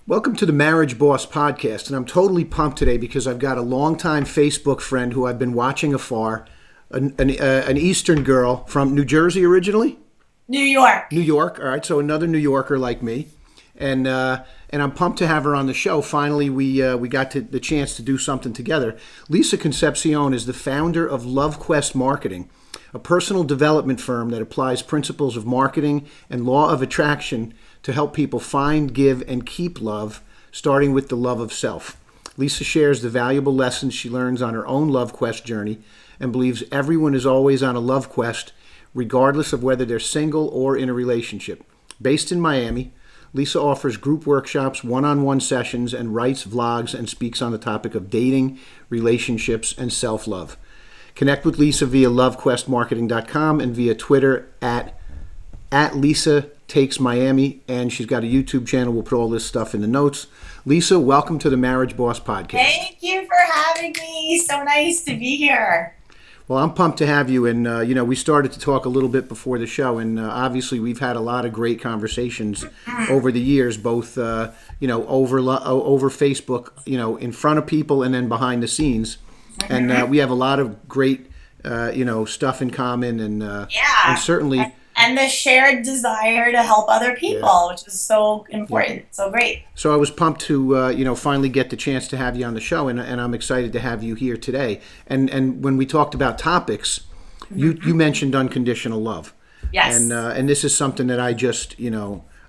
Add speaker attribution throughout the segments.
Speaker 1: Welcome to the Marriage Boss Podcast, and I'm totally pumped today because I've got a longtime Facebook friend who I've been watching afar, an Eastern girl from New Jersey originally?
Speaker 2: New York.
Speaker 1: New York, all right, so another New Yorker like me, and I'm pumped to have her on the show. Finally, we got the chance to do something together. Lisa Concepcion is the founder of LoveQuest Marketing, a personal development firm that applies principles of marketing and law of attraction to help people find, give, and keep love, starting with the love of self. Lisa shares the valuable lessons she learns on her own love quest journey and believes everyone is always on a love quest, regardless of whether they're single or in a relationship. Based in Miami, Lisa offers group workshops, one-on-one sessions, and writes vlogs and speaks on the topic of dating, relationships, and self-love. Connect with Lisa via LoveQuestMarketing.com and via Twitter at Lisa Takes Miami, and she's got a YouTube channel. We'll put all this stuff in the notes. Lisa, welcome to the Marriage Boss Podcast.
Speaker 2: Thank you for having me. So nice to be here.
Speaker 1: Well, I'm pumped to have you, and we started to talk a little bit before the show, and obviously we've had a lot of great conversations over the years, both over Facebook, in front of people and then behind the scenes, and we have a lot of great, stuff in common, and certainly.
Speaker 2: And the shared desire to help other people, which is so important, so great.
Speaker 1: So I was pumped to, finally get the chance to have you on the show, and I'm excited to have you here today. And when we talked about topics, you mentioned unconditional love.
Speaker 2: Yes.
Speaker 1: And this is something that I just,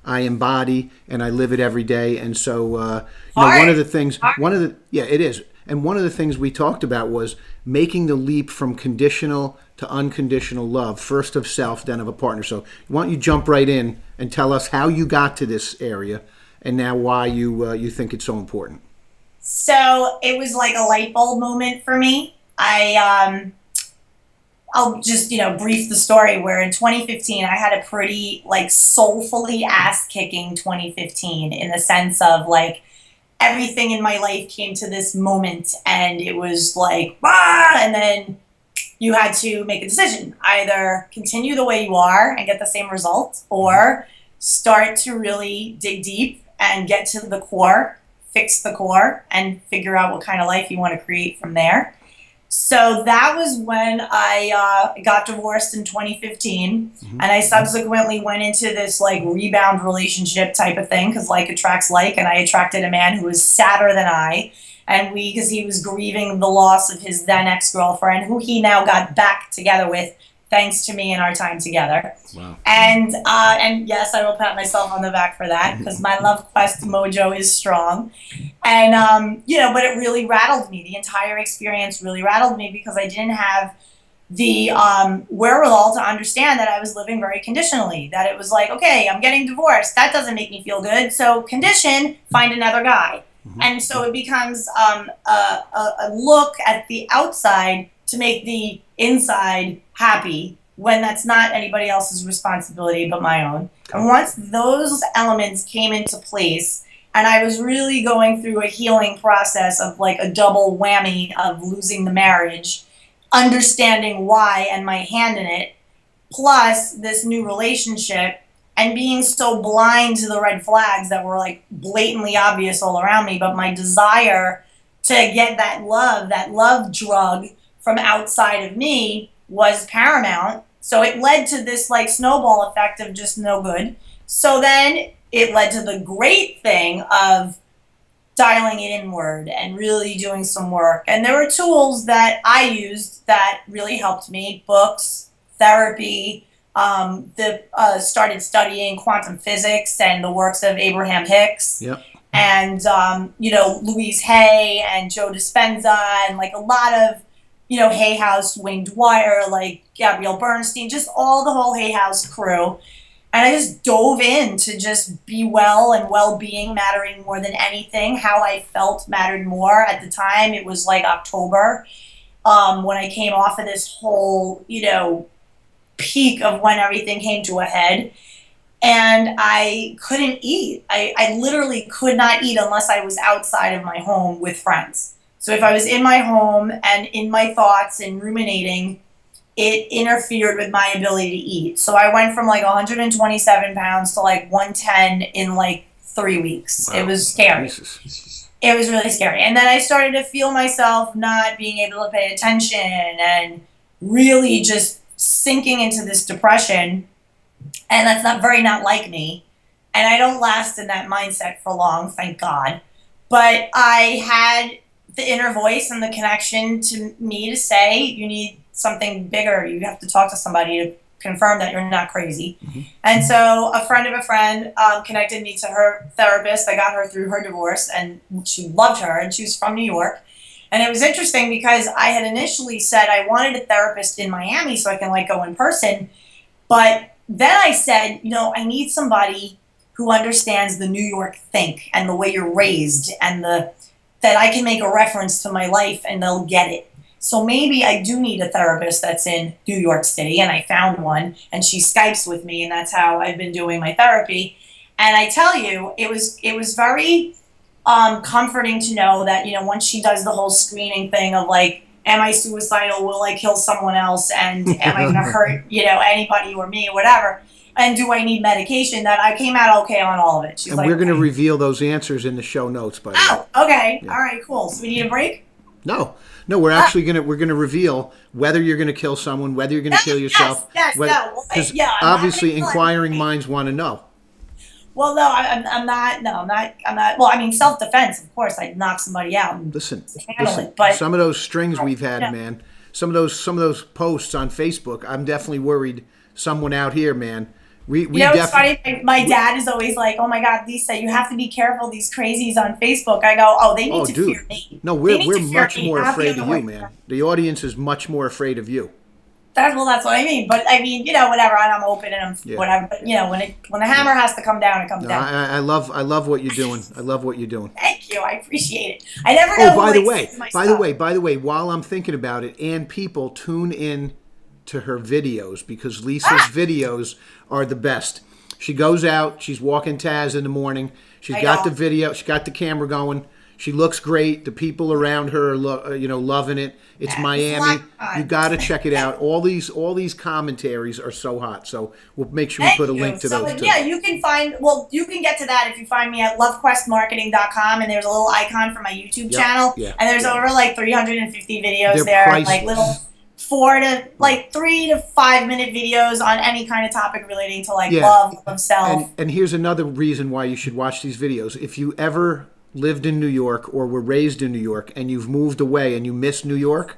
Speaker 1: I embody and I live it every day. And so, one of the things, it is. And one of the things we talked about was making the leap from conditional to unconditional love, first of self, then of a partner. So why don't you jump right in and tell us how you got to this area and now why you think it's so important.
Speaker 2: So it was like a light bulb moment for me. I'll just, brief the story where in 2015, I had a pretty soulfully ass-kicking 2015 in the sense of everything in my life came to this moment and it was and then you had to make a decision. Either continue the way you are and get the same result, or start to really dig deep and get to the core, fix the core, and figure out what kind of life you want to create from there. So that was when I got divorced in 2015, and I subsequently went into this rebound relationship type of thing, because like attracts like, and I attracted a man who was sadder than I, and because he was grieving the loss of his then ex-girlfriend, who he now got back together with, thanks to me and our time together.
Speaker 1: Wow.
Speaker 2: And yes, I will pat myself on the back for that, because my love quest mojo is strong. And, but it really rattled me. The entire experience really rattled me because I didn't have the wherewithal to understand that I was living very conditionally, that it was okay, I'm getting divorced. That doesn't make me feel good. So condition, find another guy. And so it becomes a look at the outside to make the inside happy, when that's not anybody else's responsibility but my own. And once those elements came into place, and I was really going through a healing process of a double whammy of losing the marriage, understanding why and my hand in it, plus this new relationship, and being so blind to the red flags that were blatantly obvious all around me, but my desire to get that love drug from outside of me was paramount. So it led to this snowball effect of just no good. So then it led to the great thing of dialing it inward and really doing some work. And there were tools that I used that really helped me: books, therapy, started studying quantum physics and the works of Abraham Hicks.
Speaker 1: Yep.
Speaker 2: And, Louise Hay and Joe Dispenza and a lot of, Hay House, Wayne Dwyer, Gabrielle Bernstein, just all the whole Hay House crew. And I just dove in to just be well, and well-being mattering more than anything. How I felt mattered more. At the time, it was October, when I came off of this whole, peak of when everything came to a head. And I couldn't eat. I literally could not eat unless I was outside of my home with friends. So if I was in my home and in my thoughts and ruminating, it interfered with my ability to eat. So I went from 127 pounds to 110 in 3 weeks.
Speaker 1: Wow.
Speaker 2: It was scary.
Speaker 1: Jesus.
Speaker 2: It was really scary. And then I started to feel myself not being able to pay attention and really just sinking into this depression. And that's not like me. And I don't last in that mindset for long, thank God. But I had the inner voice and the connection to me to say, you need something bigger. You have to talk to somebody to confirm that you're not crazy. Mm-hmm. And so a friend of a friend connected me to her therapist. I got her through her divorce, and she loved her, and she was from New York. And it was interesting because I had initially said I wanted a therapist in Miami so I can go in person. But then I said, I need somebody who understands the New York think and the way you're raised, and that I can make a reference to my life and they'll get it. So maybe I do need a therapist that's in New York City, and I found one, and she Skypes with me, and that's how I've been doing my therapy. And I tell you, it was very comforting to know that, once she does the whole screening thing of am I suicidal? Will I kill someone else? And am I going to hurt, anybody or me or whatever? And do I need medication? That I came out okay on all of it. She's
Speaker 1: and we're going to reveal those answers in the show notes, by the way.
Speaker 2: Oh, okay.
Speaker 1: Yeah.
Speaker 2: All right, cool. So we need a break?
Speaker 1: No, we're actually we're gonna reveal whether you're gonna kill someone, whether you're gonna kill yourself.
Speaker 2: Yes,
Speaker 1: because obviously inquiring minds want to know.
Speaker 2: Well, no, I'm not. No, I'm not. Well, I mean, self-defense, of course. I'd knock somebody out and handle it. But
Speaker 1: some of those strings we've had, man. Some of those posts on Facebook. I'm definitely worried. Someone out here, man.
Speaker 2: It's funny. My dad is always like, "Oh my God, Lisa, you have to be careful. These crazies on Facebook." I go, "Oh, they need to fear me."
Speaker 1: No, we're much more afraid of you, man. The audience is much more afraid of you.
Speaker 2: That's what I mean. But I mean, whatever. And I'm open and I'm whatever. But when the hammer has to come down, it comes down.
Speaker 1: I love what you're doing. I love what you're doing.
Speaker 2: Thank you. I appreciate it. I never know.
Speaker 1: By the way, while I'm thinking about it, and people tune in to her videos, because Lisa's videos are the best. She goes out, she's walking Taz in the morning. She's got the video, she's got the camera going. She looks great. The people around her are loving it. It's Miami. You got to check it out. All these commentaries are so hot. So we'll make sure we put a link to those too.
Speaker 2: Yeah, you can get to that if you find me at LoveQuestMarketing.com, and there's a little icon for my YouTube channel. Yeah. And there's over 350 videos there, little 3 to 5 minute videos on any kind of topic relating to love, self.
Speaker 1: And here's another reason why you should watch these videos. If you ever lived in New York or were raised in New York and you've moved away and you miss New York,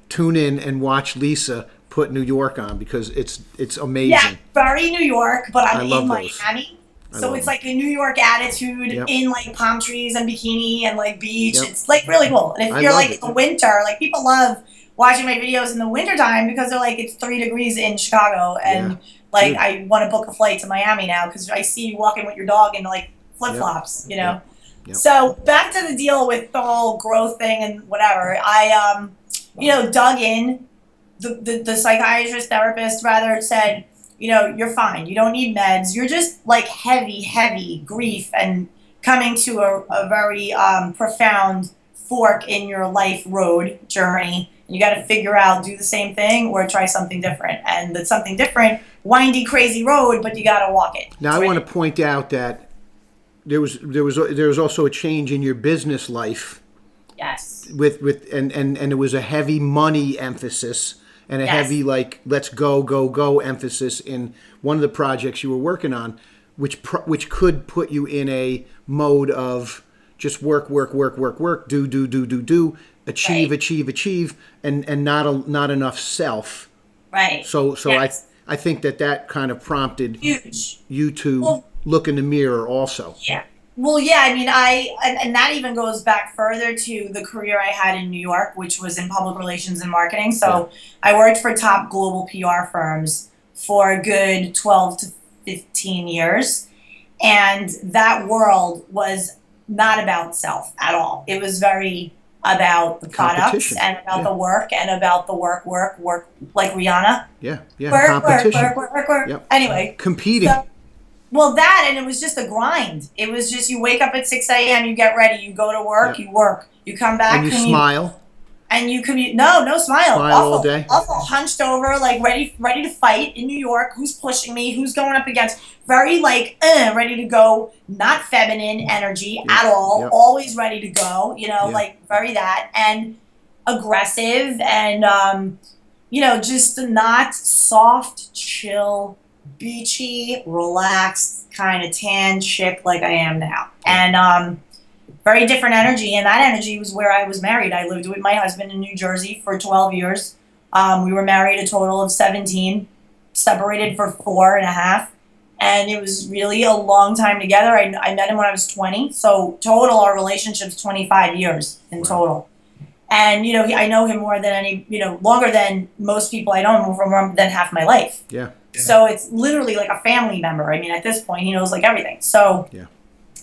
Speaker 1: tune in and watch Lisa put New York on, because it's amazing.
Speaker 2: Yeah, very New York, but I'm in Miami. So it's a New York attitude in palm trees and bikini and beach. Yep. It's really cool. And if you're in the winter, people love watching my videos in the wintertime because they're it's 3 degrees in Chicago, and I want to book a flight to Miami now because I see you walking with your dog in flip-flops, Yep. So back to the deal with the whole growth thing and whatever. I dug in. The psychiatrist, therapist rather, said, you're fine. You don't need meds. You're just heavy grief and coming to a very profound fork in your life road journey. You got to figure out, do the same thing or try something different. And the something different, windy, crazy road, but you got to walk it.
Speaker 1: Now, I want to point out that there was also a change in your business life.
Speaker 2: Yes.
Speaker 1: And it was a heavy money emphasis and a heavy let's go emphasis in one of the projects you were working on, which could put you in a mode of just work, do, achieve, and not enough self.
Speaker 2: Right.
Speaker 1: So I think that kind of prompted you to look in the mirror also.
Speaker 2: Yeah. Well, yeah, I mean, and that even goes back further to the career I had in New York, which was in public relations and marketing. So I worked for top global PR firms for a good 12 to 15 years. And that world was not about self at all. It was very about the products and about the work and about the work, like Rihanna.
Speaker 1: Yeah.
Speaker 2: Work.
Speaker 1: Yep.
Speaker 2: Anyway.
Speaker 1: Competing.
Speaker 2: And it was just a grind. It was just, you wake up at 6 a.m., you get ready, you go to work, you work, you come back.
Speaker 1: And you smile.
Speaker 2: And you could be no smile.
Speaker 1: Smile all day.
Speaker 2: Awful, hunched over, like ready to fight in New York. Who's pushing me? Who's going up against? Very like ready to go. Not feminine energy at all.
Speaker 1: Yep.
Speaker 2: Always ready to go. Like very that and aggressive and just not soft, chill, beachy, relaxed kind of tan chick like I am now. And very different energy, and that energy was where I was married. I lived with my husband in New Jersey for 12 years. We were married a total of 17, separated for 4.5, and it was really a long time together. I met him when I was 20, so total our relationship's 25 years in total. And I know him more than longer than most people I know him for more than half my life.
Speaker 1: Yeah.
Speaker 2: So it's literally like a family member. I mean, at this point, he knows like everything. So
Speaker 1: yeah.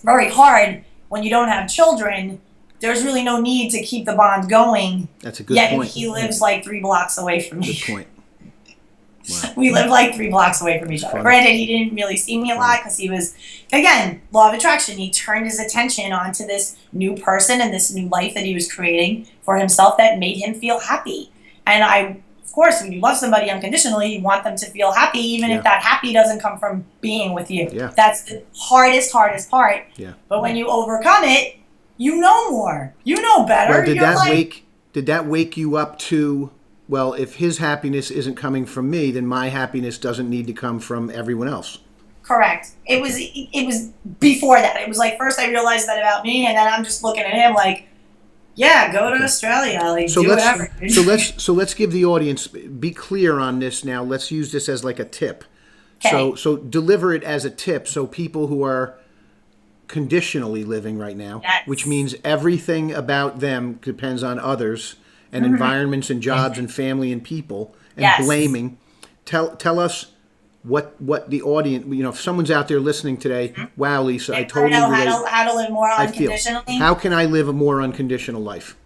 Speaker 2: Very hard. When you don't have children, there's really no need to keep the bond going.
Speaker 1: That's a good point.
Speaker 2: Yet he lives like 3 blocks away from me.
Speaker 1: Good point. Wow.
Speaker 2: We live like 3 blocks away from each other. Granted, he didn't really see me a lot because he was, again, law of attraction. He turned his attention onto this new person and this new life that he was creating for himself that made him feel happy. And of course, when you love somebody unconditionally, you want them to feel happy, even if that happy doesn't come from being with you.
Speaker 1: Yeah.
Speaker 2: That's the hardest part.
Speaker 1: Yeah.
Speaker 2: But when you overcome it, you know more. You know better.
Speaker 1: Well, did that wake you up to, well, if his happiness isn't coming from me, then my happiness doesn't need to come from everyone else?
Speaker 2: Correct. It was before that. It was like first I realized that about me, and then I'm just looking at him like, yeah, go to Australia, like do whatever.
Speaker 1: So let's give the audience, be clear on this now. Let's use this as like a tip.
Speaker 2: Okay.
Speaker 1: So deliver it as a tip. So people who are conditionally living right now, which means everything about them depends on others and environments and jobs and family and people and blaming. Tell us what the audience, if someone's out there listening today, wow, Lisa, I totally relate.
Speaker 2: How to live more unconditionally.
Speaker 1: How can I live a more unconditional life?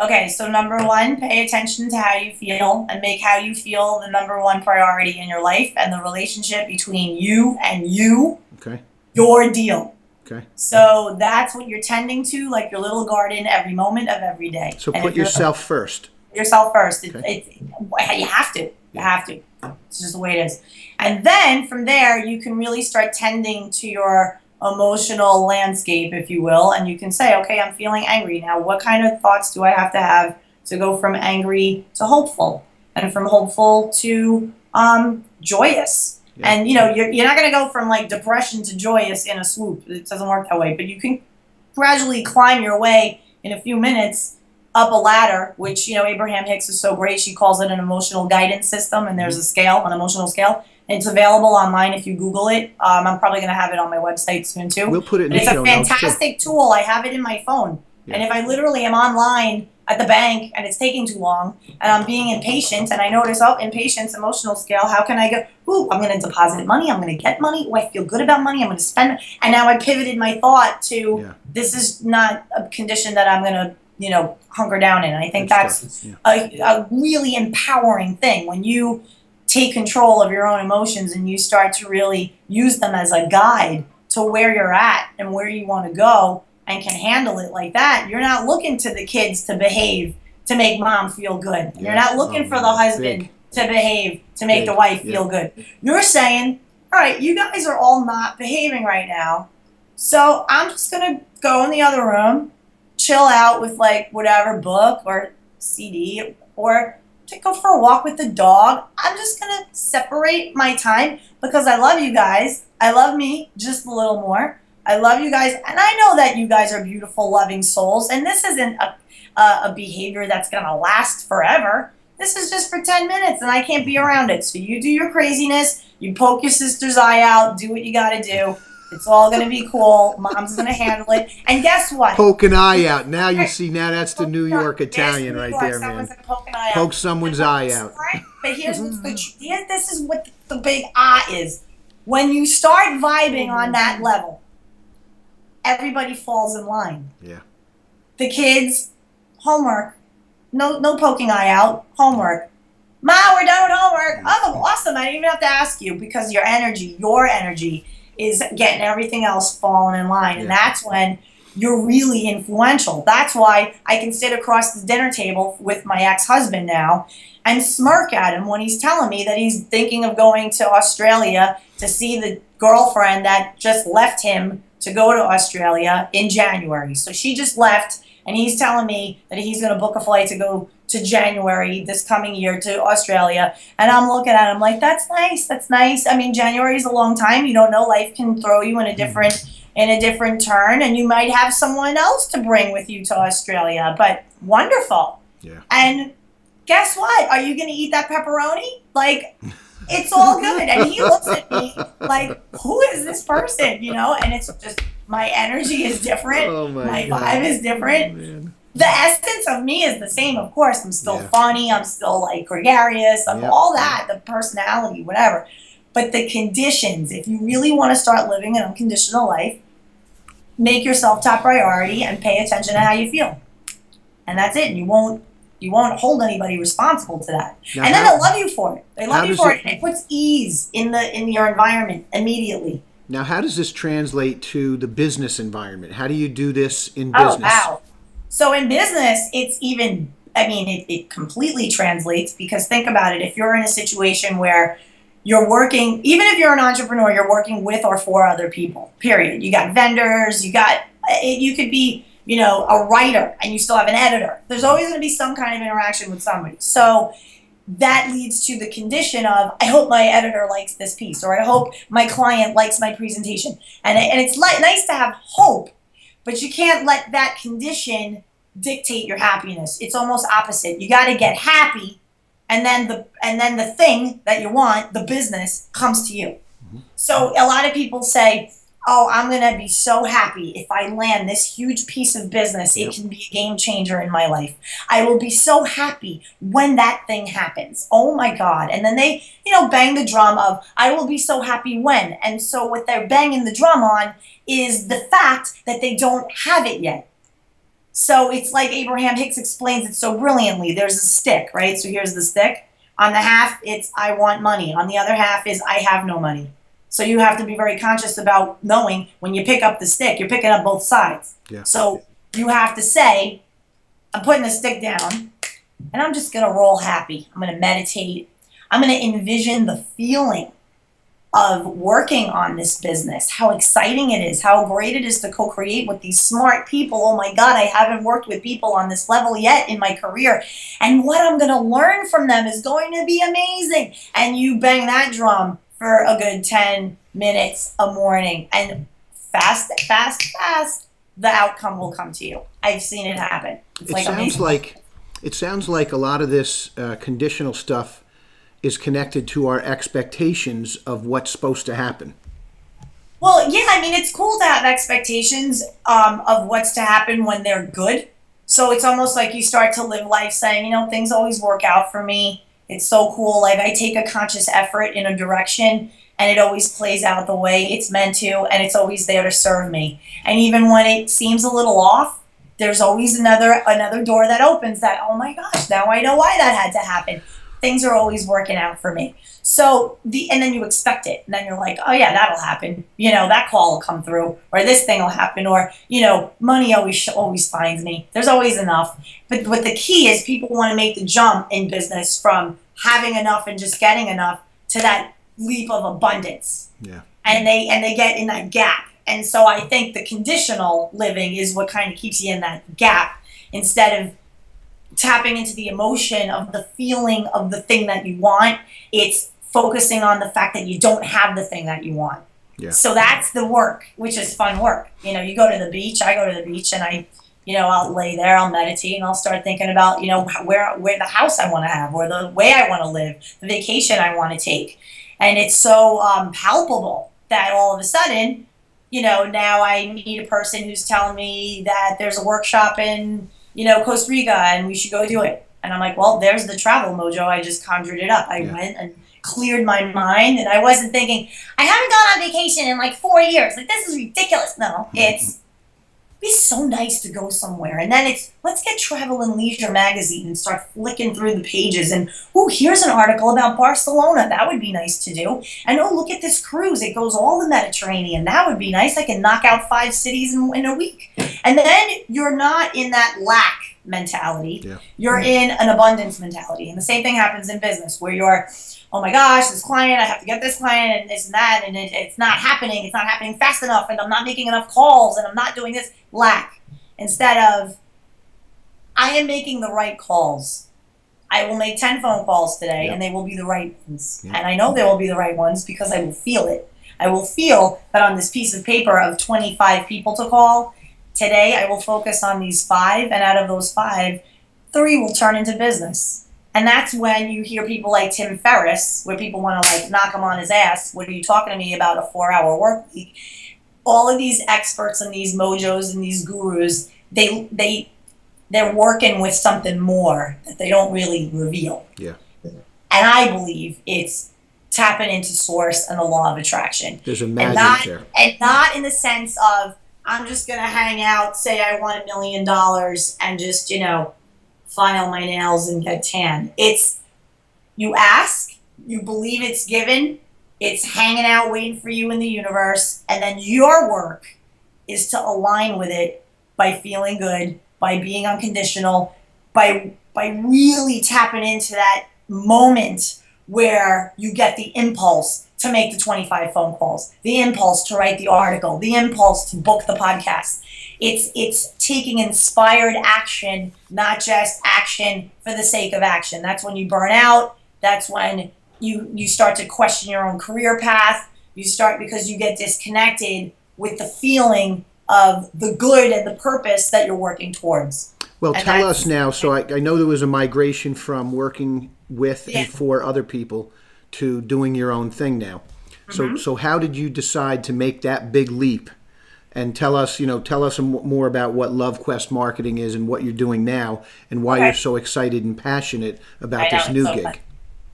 Speaker 2: Okay, so number one, pay attention to how you feel and make how you feel the number one priority in your life and the relationship between you and you, your deal.
Speaker 1: Okay.
Speaker 2: So that's what you're tending to, like your little garden every moment of every day.
Speaker 1: So put yourself first.
Speaker 2: Yourself first.
Speaker 1: Okay.
Speaker 2: You have to. You have to. It's just the way it is. And then from there, you can really start tending to your emotional landscape, if you will, and you can say, okay, I'm feeling angry now. What kind of thoughts do I have to go from angry to hopeful, and from hopeful to joyous? Yeah. And you're not going to go from like depression to joyous in a swoop. It doesn't work that way. But you can gradually climb your way in a few minutes up a ladder, which Abraham Hicks is so great. She calls it an emotional guidance system, and there's a scale, an emotional scale. It's available online if you Google it. I'm probably going to have it on my website soon too.
Speaker 1: We'll put it in the show
Speaker 2: It's
Speaker 1: notes.
Speaker 2: a fantastic tool. I have it in my phone. Yeah. And if I literally am online at the bank and it's taking too long and I'm being impatient and I notice, impatience, emotional scale, how can I go, I'm going to deposit money, I'm going to get money, I feel good about money, I'm going to spend. And now I pivoted my thought to this is not a condition that I'm going to hunker down in. And I think that's a really empowering thing when you take control of your own emotions and you start to really use them as a guide to where you're at and where you want to go and can handle it like that. You're not looking to the kids to behave to make mom feel good. You're not looking for the husband to behave to make the wife feel good. You're saying, all right, you guys are all not behaving right now, so I'm just going to go in the other room, chill out with like whatever book or CD, or to go for a walk with the dog. I'm just going to separate my time because I love you guys. I love me just a little more. I love you guys. And I know that you guys are beautiful, loving souls. And this isn't a behavior that's going to last forever. This is just for 10 minutes and I can't be around it. So you do your craziness. You poke your sister's eye out. Do what you got to do. It's all going to be cool. Mom's going to handle it. And guess what?
Speaker 1: Poke an eye out. Now you see, now that's the New York Italian right there, man. Poke someone's eye out.
Speaker 2: But here's what's good. This is what the big is. When you start vibing on that level, everybody falls in line.
Speaker 1: Yeah.
Speaker 2: The kids, homework. No poking eye out. Homework. Ma, we're done with homework. Oh, awesome. I didn't even have to ask you because your energy is getting everything else falling in line. And that's when you're really influential. That's why I can sit across the dinner table with my ex-husband now and smirk at him when he's telling me that he's thinking of going to Australia to see the girlfriend that just left him to go to Australia in January. So she just left, and he's telling me that he's going to book a flight to go to January this coming year to Australia. And I'm looking at him like, that's nice. That's nice. I mean, January is a long time. You don't know. Life can throw you in a different turn, and you might have someone else to bring with you to Australia. But wonderful.
Speaker 1: Yeah.
Speaker 2: And guess what? Are you going to eat that pepperoni? Like, it's all good. And he looks at me like, who is this person? You know, and it's just, my energy is different.
Speaker 1: Oh
Speaker 2: my
Speaker 1: God.
Speaker 2: vibe is different.
Speaker 1: Oh, man.
Speaker 2: The essence of me is the same, of course. I'm still
Speaker 1: Yeah.
Speaker 2: funny. I'm still like gregarious. I'm
Speaker 1: Yep.
Speaker 2: all that, the personality, whatever. But the conditions, if you really want to start living an unconditional life, make yourself top priority and pay attention to how you feel. And that's it. And you won't hold anybody responsible to that.
Speaker 1: Now,
Speaker 2: and then
Speaker 1: how-
Speaker 2: they'll love you for it. They
Speaker 1: how
Speaker 2: love you
Speaker 1: does
Speaker 2: for
Speaker 1: it-
Speaker 2: it. And it puts ease in your environment immediately.
Speaker 1: Now, how does this translate to the business environment? How do you do this in
Speaker 2: Oh,
Speaker 1: business?
Speaker 2: wow. So in business, it's even, it completely translates, because think about it. If you're in a situation where you're working, even if you're an entrepreneur, you're working with or for other people, period. You got vendors, you could be, a writer, and you still have an editor. There's always going to be some kind of interaction with somebody. So that leads to the condition of, I hope my editor likes this piece, or I hope my client likes my presentation. And it's nice to have hope, but you can't let that condition dictate your happiness. It's almost opposite. You got to get happy, and then the thing that you want, the business, comes to you. So a lot of people say, oh, I'm going to be so happy if I land this huge piece of business. It can be a game changer in my life. I will be so happy when that thing happens. Oh my God. And then they, bang the drum of, I will be so happy when. And so what they're banging the drum on is the fact that they don't have it yet. So it's like Abraham Hicks explains it so brilliantly. There's a stick, right? So here's the stick. On the half, it's I want money. On the other half is I have no money. So you have to be very conscious about knowing when you pick up the stick, you're picking up both sides.
Speaker 1: Yeah.
Speaker 2: So you have to say, I'm putting the stick down, and I'm just going to roll happy. I'm going to meditate. I'm going to envision the feeling of working on this business, how exciting it is, how great it is to co-create with these smart people. Oh my God, I haven't worked with people on this level yet in my career. And what I'm going to learn from them is going to be amazing. And you bang that drum for a good 10 minutes a morning, and fast, the outcome will come to you. I've seen it happen. It's
Speaker 1: It sounds like a lot of this conditional stuff is connected to our expectations of what's supposed to happen.
Speaker 2: Well, yeah, it's cool to have expectations of what's to happen when they're good. So it's almost like you start to live life saying, things always work out for me. It's so cool. Like, I take a conscious effort in a direction, and it always plays out the way it's meant to, and it's always there to serve me. And even when it seems a little off, there's always another door that opens that, oh my gosh, now I know why that had to happen. Things are always working out for me. So and then you expect it, and then you're like, oh yeah, that'll happen. That call will come through, or this thing will happen, or money always finds me. There's always enough. But what the key is, people want to make the jump in business from having enough and just getting enough to that leap of abundance.
Speaker 1: Yeah.
Speaker 2: And they get in that gap. And so I think the conditional living is what kind of keeps you in that gap, instead of tapping into the emotion of the feeling of the thing that you want. It's focusing on the fact that you don't have the thing that you want.
Speaker 1: Yeah.
Speaker 2: So that's the work, which is fun work. You go to the beach, I go to the beach, and I'll lay there, I'll meditate, and I'll start thinking about, where the house I want to have, or the way I want to live, the vacation I want to take. And it's so palpable that all of a sudden, now I meet a person who's telling me that there's a workshop in, Costa Rica, and we should go do it. And I'm like, well, there's the travel mojo. I just conjured it up. I went and cleared my mind, and I wasn't thinking, I haven't gone on vacation in like 4 years. Like, this is ridiculous. No, it'd be so nice to go somewhere. And then it's, let's get Travel and Leisure magazine and start flicking through the pages. And, here's an article about Barcelona. That would be nice to do. And, look at this cruise. It goes all the Mediterranean. That would be nice. I can knock out 5 cities in a week. And then you're not in that lack mentality.
Speaker 1: Yeah.
Speaker 2: You're in an abundance mentality. And the same thing happens in business where you're, oh my gosh, this client, I have to get this client and this and that, and it's not happening. It's not happening fast enough, and I'm not making enough calls, and I'm not doing this. Lack. Instead of, I am making the right calls. I will make 10 phone calls today,
Speaker 1: Yep.
Speaker 2: and they will be the right ones.
Speaker 1: Yep.
Speaker 2: And I know they will be the right ones because I will feel it. I will feel that on this piece of paper of 25 people to call, today I will focus on these 5, and out of those 5, 3 will turn into business. And that's when you hear people like Tim Ferriss, where people want to like knock him on his ass. What are you talking to me about, a 4-hour work week? All of these experts and these mojos and these gurus, they're working with something more that they don't really reveal.
Speaker 1: Yeah.
Speaker 2: And I believe it's tapping into source and the law of attraction.
Speaker 1: There's a magic there.
Speaker 2: And not in the sense of, I'm just going to hang out, say I want $1 million and just, file my nails and get tan. It's, you ask, you believe it's given, it's hanging out waiting for you in the universe, and then your work is to align with it by feeling good, by being unconditional, by really tapping into that moment where you get the impulse to make the 25 phone calls, the impulse to write the article, the impulse to book the podcast. It's taking inspired action, not just action for the sake of action. That's when you burn out. That's when you start to question your own career path. You start because you get disconnected with the feeling of the good and the purpose that you're working towards.
Speaker 1: Well,
Speaker 2: And
Speaker 1: tell
Speaker 2: that's-
Speaker 1: us now. So I know there was a migration from working with
Speaker 2: Yeah.
Speaker 1: and for other people to doing your own thing now. So how did you decide to make that big leap? And tell us more about what LoveQuest Marketing is and what you're doing now, and why
Speaker 2: Okay.
Speaker 1: you're so excited and passionate about
Speaker 2: I know,
Speaker 1: this
Speaker 2: it's
Speaker 1: new
Speaker 2: so
Speaker 1: gig.
Speaker 2: fun.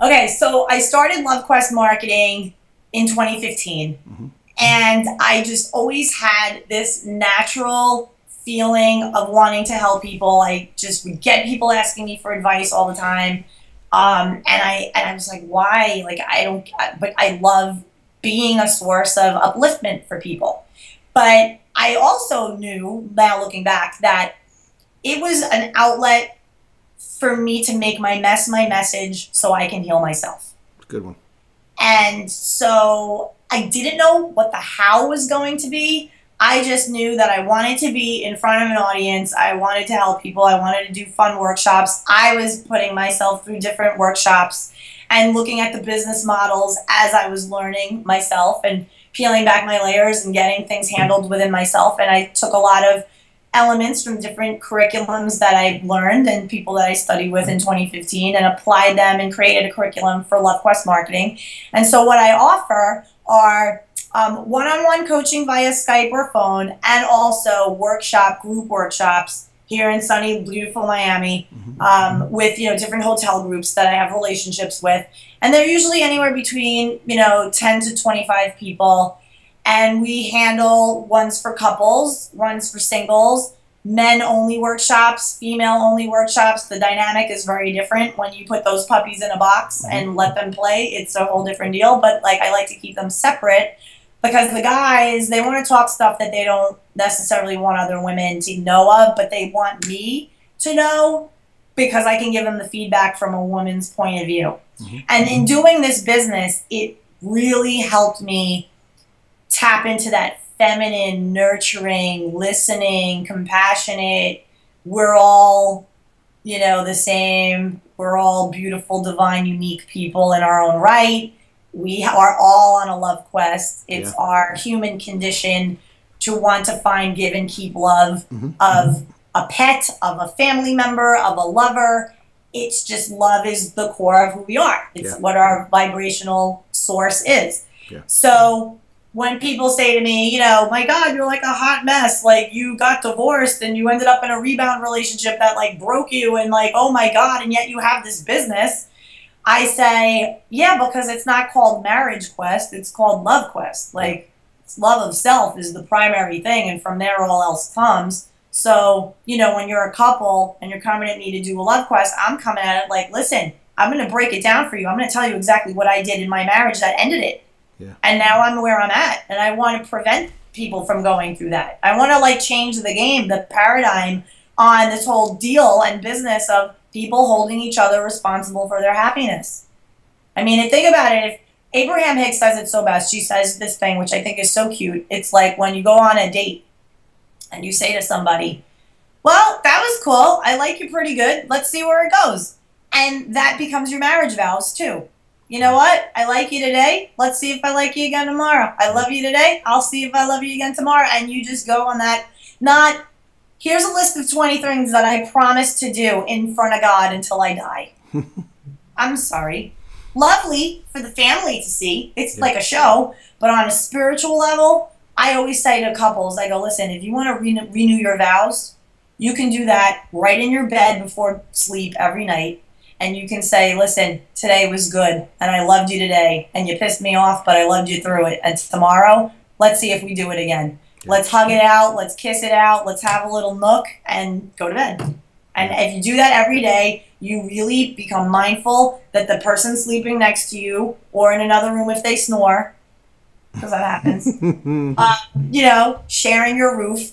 Speaker 2: Okay, so I started LoveQuest Marketing in 2015. And I just always had this natural feeling of wanting to help people. I just would get people asking me for advice all the time. And I was like, why? Like, but I love being a source of upliftment for people. But I also knew, now looking back, that it was an outlet for me to make my mess my message so I can heal myself.
Speaker 1: Good one.
Speaker 2: And so I didn't know what the how was going to be. I just knew that I wanted to be in front of an audience. I wanted to help people. I wanted to do fun workshops. I was putting myself through different workshops and looking at the business models as I was learning myself and peeling back my layers and getting things handled within myself. And I took a lot of elements from different curriculums that I learned and people that I studied with in 2015 and applied them and created a curriculum for LoveQuest Marketing. And so what I offer are one-on-one coaching via Skype or phone, and also group workshops here in sunny, beautiful Miami, with different hotel groups that I have relationships with, and they're usually anywhere between 10 to 25 people, and we handle ones for couples, ones for singles, men-only workshops, female-only workshops. The dynamic is very different when you put those puppies in a box and let them play. It's a whole different deal, but I like to keep them separate. Because the guys, they want to talk stuff that they don't necessarily want other women to know of, but they want me to know because I can give them the feedback from a woman's point of view. And in doing this business, it really helped me tap into that feminine, nurturing, listening, compassionate. We're all, the same. We're all beautiful, divine, unique people in our own right. We are all on a love quest. It's our human condition to want to find, give, and keep love of a pet, of a family member, of a lover. It's just love is the core of who we are. It's what our vibrational source is.
Speaker 1: Yeah.
Speaker 2: So when people say to me, my God, you're like a hot mess. Like you got divorced and you ended up in a rebound relationship that broke you and oh my God, and yet you have this business. I say, yeah, because it's not called Marriage Quest, it's called Love Quest. Love of self is the primary thing, and from there all else comes. So, when you're a couple and you're coming at me to do a Love Quest, I'm coming at it listen, I'm going to break it down for you. I'm going to tell you exactly what I did in my marriage that ended it.
Speaker 1: Yeah.
Speaker 2: And now I'm where I'm at, and I want to prevent people from going through that. I want to like change the game, the paradigm on this whole deal and business of people holding each other responsible for their happiness. I mean, and think about it. If Abraham Hicks says it so best, she says this thing, which I think is so cute. It's like when you go on a date and you say to somebody, well, that was cool. I like you pretty good. Let's see where it goes. And that becomes your marriage vows too. You know what? I like you today. Let's see if I like you again tomorrow. I love you today. I'll see if I love you again tomorrow. And you just go on that, not, here's a list of 20 things that I promise to do in front of God until I die. I'm sorry. Lovely for the family to see. It's like a show. But on a spiritual level, I always say to couples, I go, listen, if you want to renew your vows, you can do that right in your bed before sleep every night. And you can say, listen, today was good, and I loved you today, and you pissed me off, but I loved you through it. And tomorrow, let's see if we do it again. Let's hug it out. Let's kiss it out. Let's have a little nook and go to bed. And if you do that every day, you really become mindful that the person sleeping next to you or in another room if they snore, because that happens, you know, sharing your roof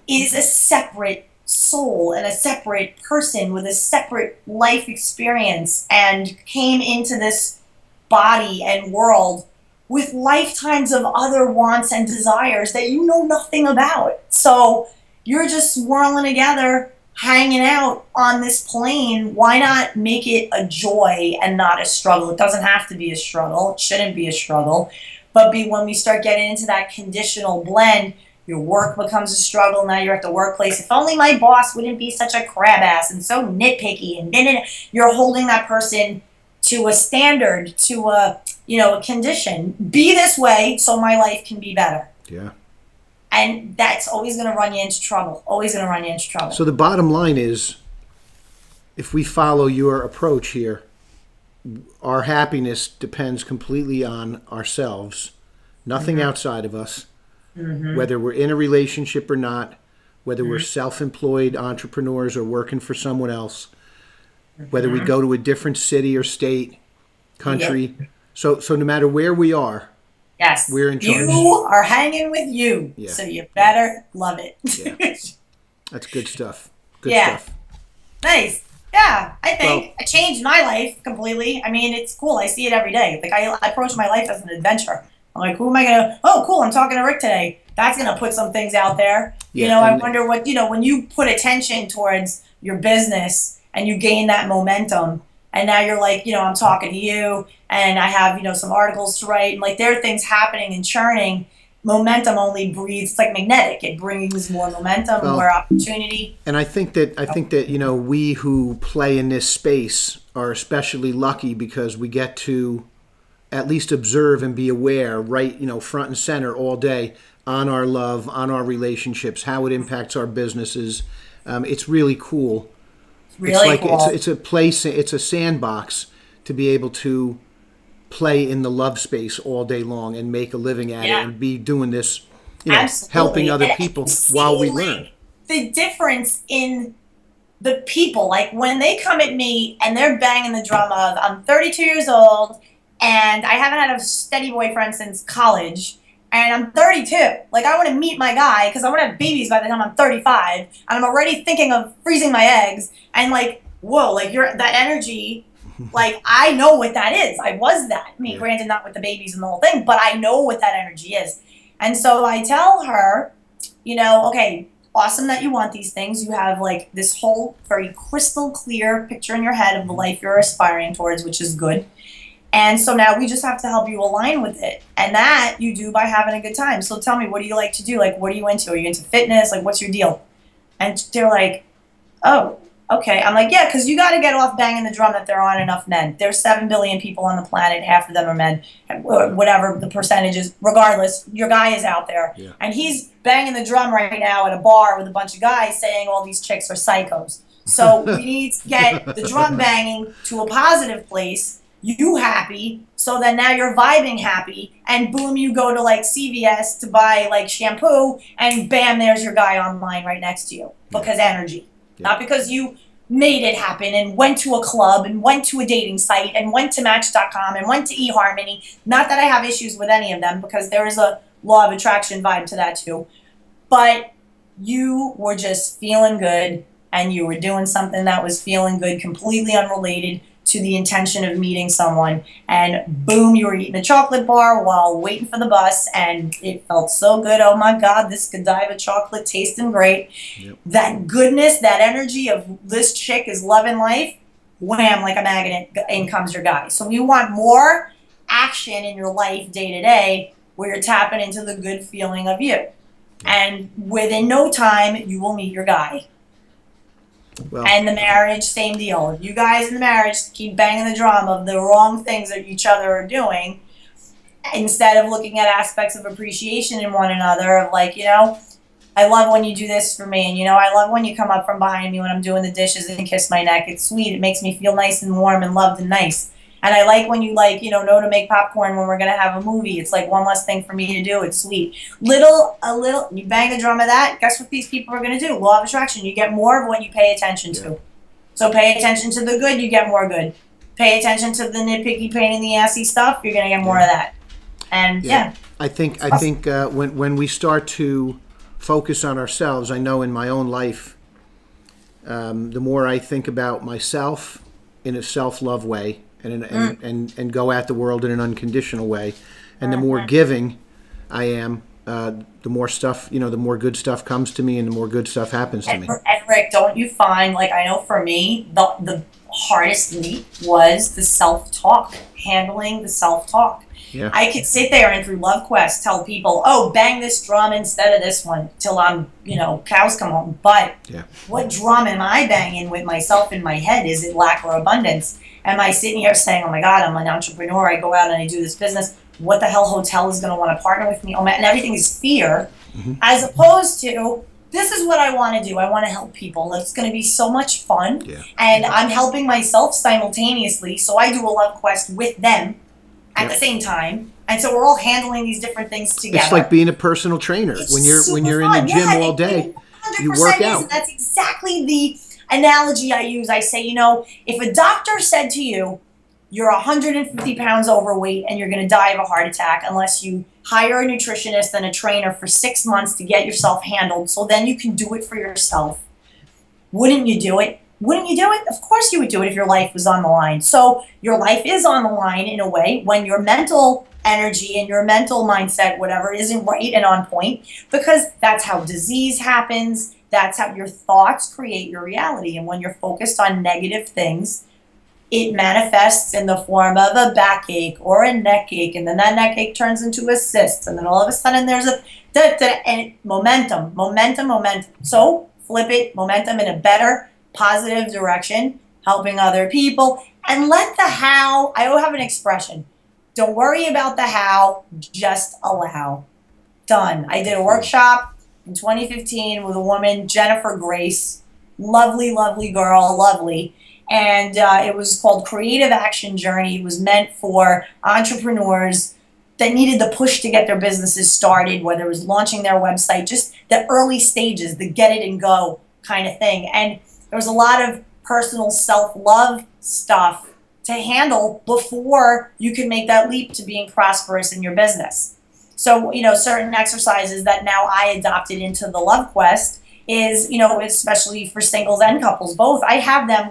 Speaker 2: is a separate soul and a separate person with a separate life experience and came into this body and world with lifetimes of other wants and desires that you know nothing about. So you're just swirling together, hanging out on this plane. Why not make it a joy and not a struggle? It doesn't have to be a struggle. It shouldn't be a struggle. But when we start getting into that conditional blend, your work becomes a struggle. Now you're at the workplace. If only my boss wouldn't be such a crab ass and so nitpicky. And then you're holding that person to a standard, to a, you know, a condition. Be this way so my life can be better.
Speaker 1: Yeah.
Speaker 2: And that's always going to run you into trouble. Always going to run you into trouble.
Speaker 1: So the bottom line is, if we follow your approach here, our happiness depends completely on ourselves, nothing outside of us. Whether we're in a relationship or not, whether we're self-employed entrepreneurs or working for someone else, whether we go to a different city or state, country. So no matter where we are, we're in charge.
Speaker 2: You are hanging with you, so you better love it.
Speaker 1: That's good stuff. Good stuff.
Speaker 2: Nice. Yeah, I think it changed my life completely. I mean, it's cool. I see it every day. Like I approach my life as an adventure. I'm like, who am I going to, oh, cool, I'm talking to Rick today. That's going to put some things out there. You know, I wonder what, you know, when you put attention towards your business and you gain that momentum, and now you're like, you know, I'm talking to you and I have, you know, some articles to write, and like there are things happening and churning. Momentum only breeds, it's like magnetic. It brings more momentum, more opportunity.
Speaker 1: And I think that, you know, we who play in this space are especially lucky because we get to at least observe and be aware, right, you know, front and center all day on our love, on our relationships, how it impacts our businesses. It's really cool.
Speaker 2: Really cool.
Speaker 1: It's a place, it's a sandbox to be able to play in the love space all day long and make a living at it and be doing this, you know, helping other people while we learn.
Speaker 2: The difference in the people, like when they come at me and they're banging the drum of, I'm 32 years old, and I haven't had a steady boyfriend since college, and I'm 32. Like, I want to meet my guy because I want to have babies by the time I'm 35, and I'm already thinking of freezing my eggs, and like, whoa, like that energy, like, I know what that is. I was that. I mean, granted, not with the babies and the whole thing, but I know what that energy is. And so I tell her, you know, okay, awesome that you want these things. You have like this whole very crystal clear picture in your head of the life you're aspiring towards, which is good. And so now we just have to help you align with it. And that you do by having a good time. So tell me, what do you like to do? Like, what are you into? Are you into fitness? Like, what's your deal? And they're like, oh, okay. I'm like, yeah, because you got to get off banging the drum that there aren't enough men. There's 7 billion people on the planet. Half of them are men. Whatever the percentage is, regardless, your guy is out there. Yeah. And he's banging the drum right now at a bar with a bunch of guys saying all these chicks are psychos. So we need to get the drum banging to a positive place. You happy, so then now you're vibing happy, and boom, you go to like CVS to buy like shampoo, and bam, there's your guy online right next to you. Because energy. Not because you made it happen and went to a club and went to a dating site and went to Match.com and went to eHarmony. Not that I have issues with any of them, because there is a law of attraction vibe to that too. But you were just feeling good, and you were doing something that was feeling good, completely unrelated to the intention of meeting someone, and boom, you were eating a chocolate bar while waiting for the bus, and it felt so good. Oh my God, this Godiva chocolate tasting great. Yep. That goodness, that energy of this chick is loving life, wham, like a magnet, in comes your guy. So you want more action in your life day to day where you're tapping into the good feeling of you. And within no time, you will meet your guy. Well, and the marriage, same deal. If you guys in the marriage keep banging the drum of the wrong things that each other are doing, instead of looking at aspects of appreciation in one another, of like, you know, I love when you do this for me, and you know, I love when you come up from behind me when I'm doing the dishes and kiss my neck. It's sweet. It makes me feel nice and warm and loved and nice. And I like when you, like, you know to make popcorn when we're gonna have a movie. It's like one less thing for me to do. It's sweet. A little, you bang the drum of that. Guess what these people are gonna do? Law of attraction. You get more of what you pay attention to. So pay attention to the good, you get more good. Pay attention to the nitpicky, pain in the assy stuff. You're gonna get more of that. And
Speaker 1: I think when we start to focus on ourselves, I know in my own life, the more I think about myself in a self-love way, and go at the world in an unconditional way, and the more giving I am, the more stuff, the more good stuff comes to me, and the more good stuff happens to me.
Speaker 2: And Rick, don't you find, like, I know for me, the hardest leap was the self-talk, handling the self-talk.
Speaker 1: Yeah.
Speaker 2: I could sit there and through LoveQuest tell people, oh, bang this drum instead of this one till I'm, cows come home. But what drum am I banging with myself in my head? Is it lack or abundance? Am I sitting here saying, oh my God, I'm an entrepreneur, I go out and I do this business, what the hell hotel is going to want to partner with me? Oh man, and everything is fear, as opposed to, this is what I want to do. I want to help people. It's going to be so much fun. And I'm helping myself simultaneously, so I do a LoveQuest with them at the same time. And so we're all handling these different things together.
Speaker 1: It's like being a personal trainer. When you're in the gym all day, you work out.
Speaker 2: And that's exactly the analogy I use. I say, if a doctor said to you, you're 150 pounds overweight and you're going to die of a heart attack unless you hire a nutritionist and a trainer for 6 months to get yourself handled, so then you can do it for yourself, wouldn't you do it? Wouldn't you do it? Of course you would do it if your life was on the line. So your life is on the line in a way when your mental energy and your mental mindset, whatever, isn't right and on point, because that's how disease happens. That's how your thoughts create your reality. And when you're focused on negative things, it manifests in the form of a backache or a neck ache, and then that neck ache turns into a cyst, and then all of a sudden there's and momentum. So flip it, momentum in a better, positive direction, helping other people, and let the how. I have an expression: don't worry about the how, just allow. Done. I did a workshop in 2015 with a woman, Jennifer Grace, lovely girl, lovely. And it was called Creative Action Journey. It was meant for entrepreneurs that needed the push to get their businesses started, whether it was launching their website, just the early stages, the get it and go kind of thing. And there was a lot of personal self-love stuff to handle before you can make that leap to being prosperous in your business. So, certain exercises that now I adopted into the LoveQuest is, especially for singles and couples both, I have them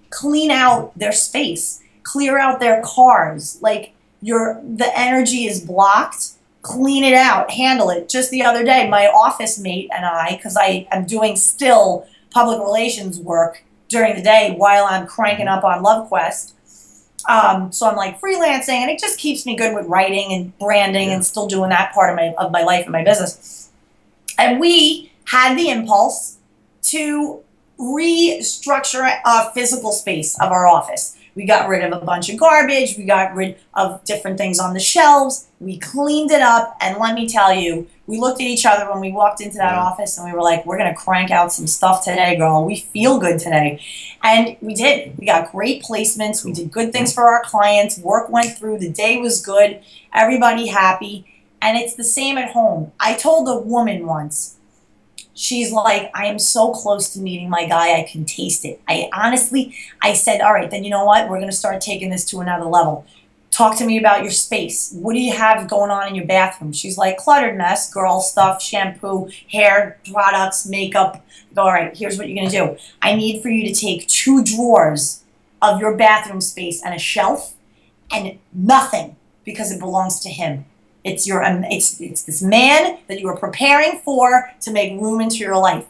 Speaker 2: clean out their space, clear out their cars. Like the energy is blocked, clean it out, handle it. Just the other day, my office mate and I, because I am doing still public relations work during the day while I'm cranking up on LoveQuest. So I'm freelancing, and it just keeps me good with writing and branding and still doing that part of my life and my business. And we had the impulse to restructure a physical space of our office. We got rid of a bunch of garbage. We got rid of different things on the shelves. We cleaned it up, and let me tell you, we looked at each other when we walked into that office, and we were like, we're going to crank out some stuff today, girl. We feel good today. And we did. We got great placements. We did good things for our clients. Work went through. The day was good. Everybody happy. And it's the same at home. I told a woman once, she's like, I am so close to meeting my guy, I can taste it. I said, all right, then you know what? We're going to start taking this to another level. talk to me about your space. What do you have going on in your bathroom? She's like, cluttered mess, girl stuff, shampoo, hair products, makeup. I go, all right, here's what you're going to do. I need for you to take 2 drawers of your bathroom space and a shelf and nothing, because it belongs to him. It's it's this man that you are preparing for to make room into your life.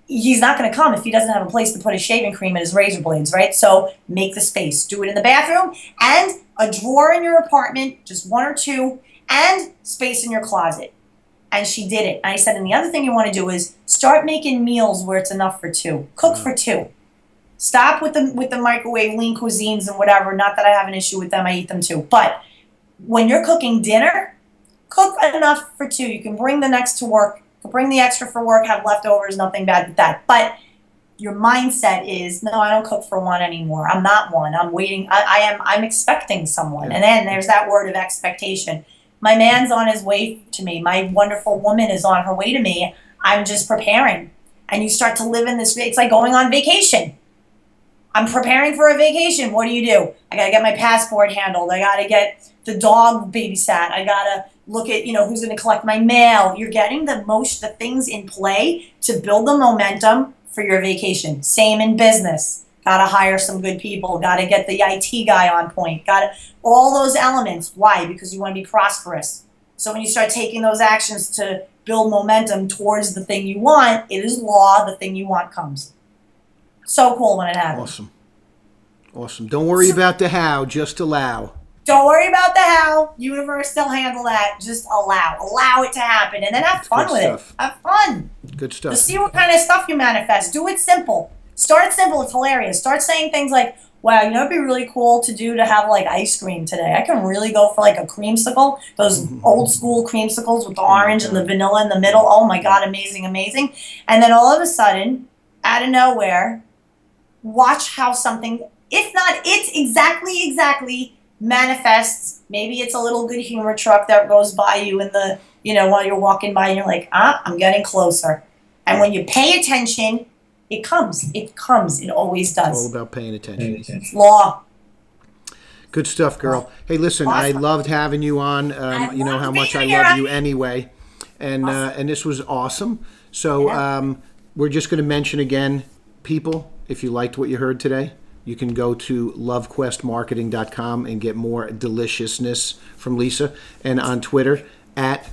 Speaker 2: He's not going to come if he doesn't have a place to put his shaving cream and his razor blades, right? So make the space. Do it in the bathroom and a drawer in your apartment, just 1 or 2, and space in your closet. And she did it. And I said, and the other thing you want to do is start making meals where it's enough for 2. Cook for 2. Stop with the microwave lean cuisines and whatever. Not that I have an issue with them. I eat them too. But when you're cooking dinner, cook enough for 2. You can bring the next to work. Bring the extra for work, have leftovers, nothing bad with that. But your mindset is, no, I don't cook for 1 anymore. I'm not 1. I'm waiting. I'm expecting someone. And then there's that word of expectation. My man's on his way to me. My wonderful woman is on her way to me. I'm just preparing. And you start to live in this, it's like going on vacation. I'm preparing for a vacation. What do? I got to get my passport handled. I got to get the dog babysat. I got to look at, who's going to collect my mail. You're getting the things in play to build the momentum for your vacation. Same in business. Got to hire some good people. Got to get the IT guy on point. Got to, all those elements. Why? Because you want to be prosperous. So when you start taking those actions to build momentum towards the thing you want, it is law. The thing you want comes. So cool when it happens.
Speaker 1: Awesome. Don't worry about the how, just allow.
Speaker 2: Don't worry about the how. Universe, they'll handle that. Just allow. Allow it to happen. And then have fun with it. Have fun.
Speaker 1: Good stuff.
Speaker 2: Just see what kind of stuff you manifest. Do it simple. Start simple. It's hilarious. Start saying things like, wow, it'd be really cool to have like ice cream today. I can really go for like a creamsicle. Those old school creamsicles with the orange and the vanilla in the middle. Oh my God, amazing, amazing. And then all of a sudden, out of nowhere, watch how something, if not it's exactly manifests. Maybe it's a little good humor truck that goes by you in the, while you're walking by and you're like, I'm getting closer. And when you pay attention, it comes. It always does.
Speaker 1: It's all about paying attention.
Speaker 2: It's law.
Speaker 1: Good stuff, girl. Hey, listen,
Speaker 2: Awesome.
Speaker 1: I loved having you on. You know how much I love you anyway. And and this was awesome. So we're just going to mention again, people, if you liked what you heard today, you can go to LoveQuestMarketing.com and get more deliciousness from Lisa. And on Twitter, at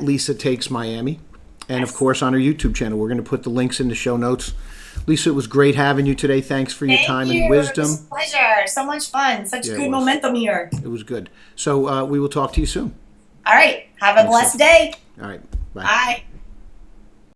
Speaker 1: Lisa Takes Miami. And, of course, on our YouTube channel. We're going to put the links in the show notes. Lisa, it was great having you today. Thanks for your time and wisdom.
Speaker 2: It was a pleasure. So much fun. Such good momentum here.
Speaker 1: It was good. So we will talk to you soon.
Speaker 2: All right. Have a blessed day.
Speaker 1: All right. Bye.
Speaker 2: Bye.